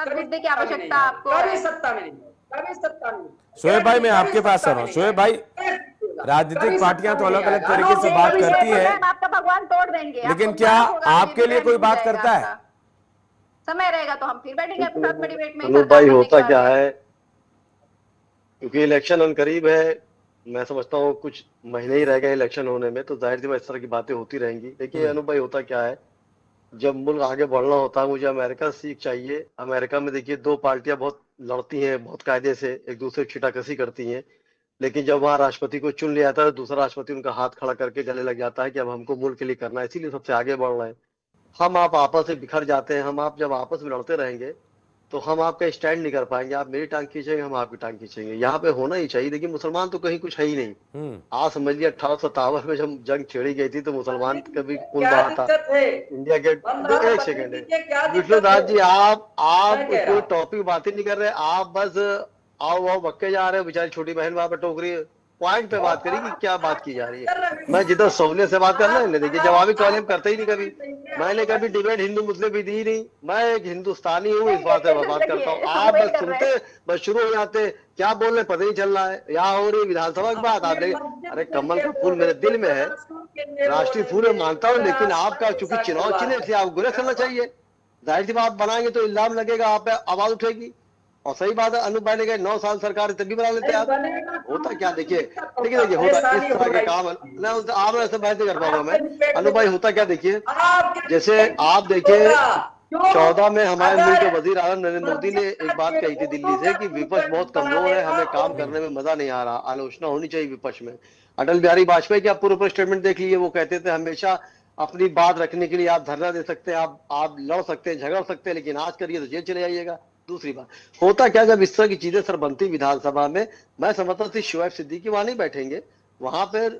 बुद्धि की आवश्यकता आपको कभी सत्ता में नहीं, कभी सत्ता में नहीं। शोएब भाई मैं आपके पास आ रहा हूँ। शोएब भाई, राजनीतिक पार्टियां तो अलग अलग तरीके से बात करती है, आपका भगवान तोड़ देंगे, लेकिन क्या आपके लिए कोई बात करता है? समय रहेगा तो हम फिर बैठेंगे आपके साथ में डिबेट में। अनूप भाई, होता क्या है, क्योंकि इलेक्शन अनकरीब है, मैं समझता हूँ कुछ महीने ही रह गए इलेक्शन होने में, तो जाहिर सी बात इस तरह की बातें होती रहेंगी। देखिए अनूप भाई, होता क्या है, जब मुल्क आगे बढ़ना होता है, मुझे अमेरिका सीख चाहिए। अमेरिका में देखिए दो पार्टियां बहुत लड़ती हैं, बहुत कायदे से एक दूसरे की छीटाकशी करती हैं, लेकिन जब वहां राष्ट्रपति को चुन लिया जाता है, दूसरा राष्ट्रपति उनका हाथ खड़ा करके गले लग जाता है कि अब हमको मुल्क के लिए करना है, इसीलिए सबसे आगे बढ़ रहे हैं। हम आप आपस में बिखर जाते हैं, हम आप जब आपस में लड़ते रहेंगे तो हम आपका स्टैंड नहीं कर पाएंगे, आप मेरी टांग खींचेंगे, हम आपकी टांग खींचेंगे। यहाँ पे होना ही चाहिए। देखिए मुसलमान तो कहीं कुछ है ही नहीं। आज समझ लिया 1857 में जब जंग छेड़ी गई थी तो मुसलमान का भी खून बहा था इंडिया गेट। एक सेकंड है विष्णुदास जी, आप कोई टॉपिक बात ही नहीं कर रहे, आप बस आओ आओ बक्के जा रहे हो। बेचारी छोटी बहन वहां पे टोक रही है, पॉइंट पे बात करी कि क्या बात की जा रही है। मैं जितना सहूलियत से बात करना है, देखिए जवाबी कॉलम करते ही नहीं कभी, मैंने कभी डिबेट हिंदू मुस्लिम भी दी नहीं। मैं एक हिंदुस्तानी हूँ, इस बात से बात करता हूँ। आप बस सुनते बस शुरू हो जाते, क्या बोल रहे पता नहीं चल रहा है। यहाँ हो रही विधानसभा की बात, आप अरे कमल का फूल मेरे दिल में है, राष्ट्रीय फूल में मानता हूँ, लेकिन आपका चूंकि चुनाव चिन्ह इसलिए आप गुरेज करना चाहिए। जाहिर सी बात बनाएंगे तो इल्जाम लगेगा, आप पे आवाज उठेगी। और सही बात है, अनूप भाई ने कहा 9 साल सरकार तभी बना लेते आप। होता क्या, देखिए होता इस तरह के काम ना, आप ऐसे बात नहीं कर पाऊंगा मैं। अनूप भाई होता क्या, देखिए जैसे आप देखिए 14 में हमारे मुल्क के वजीर आजम नरेंद्र मोदी ने एक बात कही थी दिल्ली से कि विपक्ष बहुत कमजोर है, हमें काम करने में मजा नहीं आ रहा, आलोचना होनी चाहिए विपक्ष में। अटल बिहारी वाजपेयी की आप पूरे स्टेटमेंट देख लीजिए, वो कहते थे हमेशा अपनी बात रखने के लिए आप धरना दे सकते हैं, आप लड़ सकते हैं, झगड़ सकते हैं, लेकिन आज करिए तो जेल चले जाइएगा। दूसरी बात होता क्या, जब इस तरह की चीजें सर बनती विधानसभा में, मैं समझता थी शोएब सिद्दीकी वहां नहीं बैठेंगे, वहां पर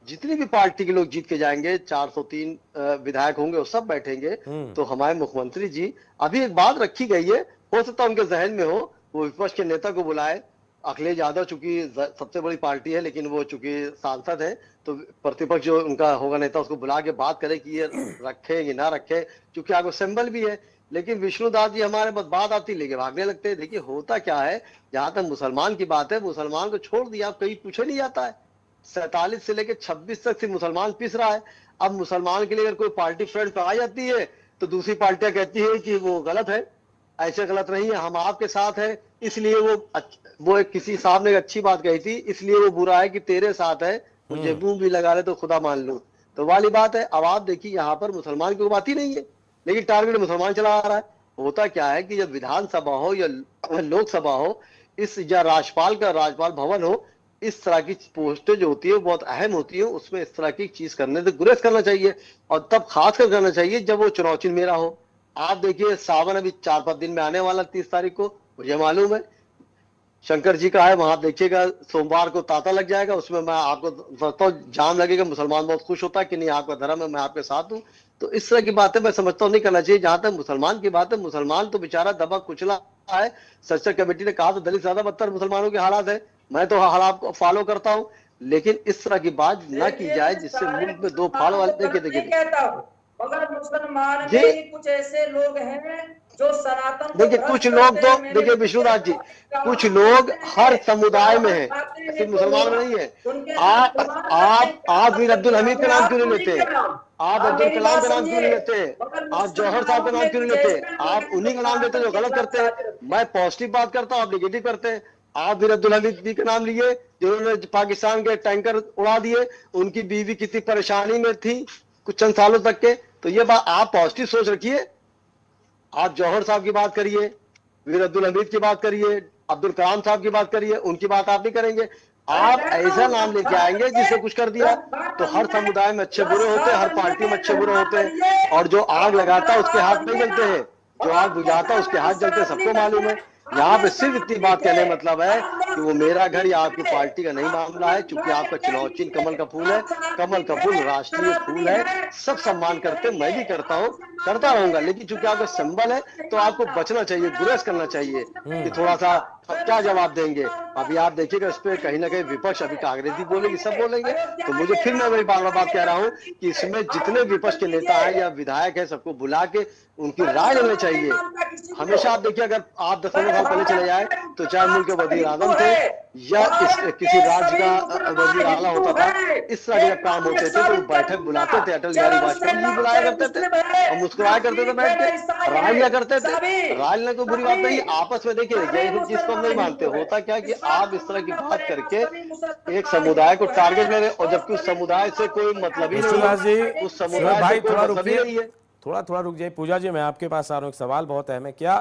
जितनी भी पार्टी के लोग जीत के जाएंगे, 403 विधायक होंगे, वो सब बैठेंगे। तो हमारे मुख्यमंत्री जी, अभी एक बात रखी गई है, हो सकता है उनके जहन में हो, वो विपक्ष के नेता को बुलाए। अखिलेश यादव चूंकि सबसे बड़ी पार्टी है, लेकिन वो चूंकि सांसद है, तो प्रतिपक्ष जो उनका होगा नेता, उसको बुला के बात करे कि ये रखे कि ना रखे, क्योंकि आगे सिंबल भी है। लेकिन विष्णुदास जी हमारे बस बात आती लेके भागने लगते हैं। देखिए होता क्या है, जहां तक मुसलमान की बात है, मुसलमान को छोड़ दिया, आप कहीं पूछे नहीं जाता है। 47 से लेकर 26 तक से मुसलमान पिस रहा है। अब मुसलमान के लिए अगर कोई पार्टी फ्रंट पे आ जाती है तो दूसरी पार्टियां कहती है कि वो गलत है। ऐसे गलत नहीं है, हम आपके साथ है, इसलिए वो एक किसी साहब ने अच्छी बात कही थी, इसलिए वो बुरा है कि तेरे साथ है, मुझे मुंह भी लगा ले तो खुदा मान लो, तो वाली बात है। अब आप देखिए यहाँ पर मुसलमान की बात ही नहीं है, लेकिन टारगेट मुसलमान चला आ रहा है। होता क्या है कि जब विधानसभा हो या लोकसभा हो, इस या राज्यपाल भवन हो, इस तरह की पोस्टें जो होती है वो बहुत अहम होती है, उसमें इस तरह की चीज करने से गुरेज करना चाहिए, और तब खास कर करना चाहिए जब वो चुनाव चिन्ह मेरा हो। आप देखिए सावन अभी 4-5 दिन में आने वाला, 30 तारीख को, मुझे मालूम है शंकर जी का है, वहां देखिएगा सोमवार को तांता लग जाएगा, उसमें मैं आपको समझता हूँ जाम लगेगा। मुसलमान बहुत खुश होता है कि नहीं आपका धर्म है, मैं आपके साथ हूँ। तो इस तरह की बातें मैं समझता हूँ नहीं करना चाहिए। जहां तक मुसलमान की बात है, मुसलमान तो बेचारा दबा कुचला है। सच्चर कमेटी ने कहा तो दलित ज्यादा बदतर मुसलमानों के हालात है, मैं तो हालात को फॉलो करता हूँ, लेकिन इस तरह की बात न की जाए जिससे मुल्क में दो फाड़ वाले। देखिए मगर मुसलमान में ही कुछ ऐसे लोग हैं जो सनातन, देखिए कुछ लोग तो, देखिए विष्णुदास जी, कुछ लोग हर समुदाय में है, सिर्फ मुसलमान में नहीं है। आप मीर अब्दुल हमीद का नाम क्यों नहीं लेते, आप अब्दुल कलाम का नाम क्यों नहीं लेते, आप जौहर साहब का नाम क्यों नहीं लेते, आप उन्हीं का नाम लेते जो गलत करते हैं। मैं पॉजिटिव बात करता हूँ, आप निगेटिव करते हैं। आप मीर अब्दुल हमीद जी का नाम लिए, जिन्होंने पाकिस्तान के टैंकर उड़ा दिए, उनकी बीवी कितनी परेशानी में थी कुछ चंद सालों तक के, तो ये बात आप पॉजिटिव सोच रखिए। आप जौहर साहब की बात करिए, मीर अब्दुल हमीद की बात करिए, अब्दुल कलाम साहब की बात करिए, उनकी बात आप नहीं करेंगे। आप ऐसा नाम लेके आएंगे जिससे कुछ कर दिया। तो हर समुदाय में अच्छे बुरे होते हैं, हर पार्टी में अच्छे बुरे होते हैं, और जो आग लगाता है उसके हाथ नहीं जलते हैं, जो आग बुझाता है उसके हाथ जलते हैं, सबको मालूम है। यहाँ पे सिर्फ इतनी बात कहने का मतलब है कि वो मेरा घर या आपकी पार्टी का नहीं मामला है, क्योंकि आपका चुनाव चिन्ह कमल का फूल है। कमल का फूल राष्ट्रीय फूल है, सब सम्मान करते, मैं भी करता हूँ, करता रहूंगा। लेकिन चूंकि आपका सिंबल है तो आपको बचना चाहिए, गुरेज करना चाहिए कि थोड़ा सा अब क्या जवाब देंगे। अभी आप देखिएगा इस पे कहीं ना कहीं विपक्ष अभी कांग्रेस भी बोलेगी, सब बोलेंगे। तो मुझे फिर मैं वही बार बात कह रहा हूँ कि इसमें जितने विपक्ष के नेता हैं या विधायक है, सबको बुला के उनकी राय लेनी चाहिए। हमेशा आप देखिए, अगर आप 10-15 साल पहले चले जाए तो चाहे मुल्क के वजीर आजम थे या किसी राज्य का वजीर आला होता था, इस तरह के काम होते थे तो बैठक बुलाते थे। अटल बिहारी वाजपेयी जी बुलाया करते थे और मुस्कुराया करते थे, बैठ के राय लिया करते थे। राय लेने को बुरी बात नहीं, आपस में देखिए जिसको हम नहीं मानते, होता क्या कि आप इस तरह की बात करके एक समुदाय को टारगेट ले रहे, और जबकि उस समुदाय से कोई मतलब ही नहीं है, उस समुदाय से कोई मतलब ही नहीं है। थोड़ा रुक जाइए। पूजा जी, मैं आपके पास आ रहा हूँ, एक सवाल बहुत अहम है। क्या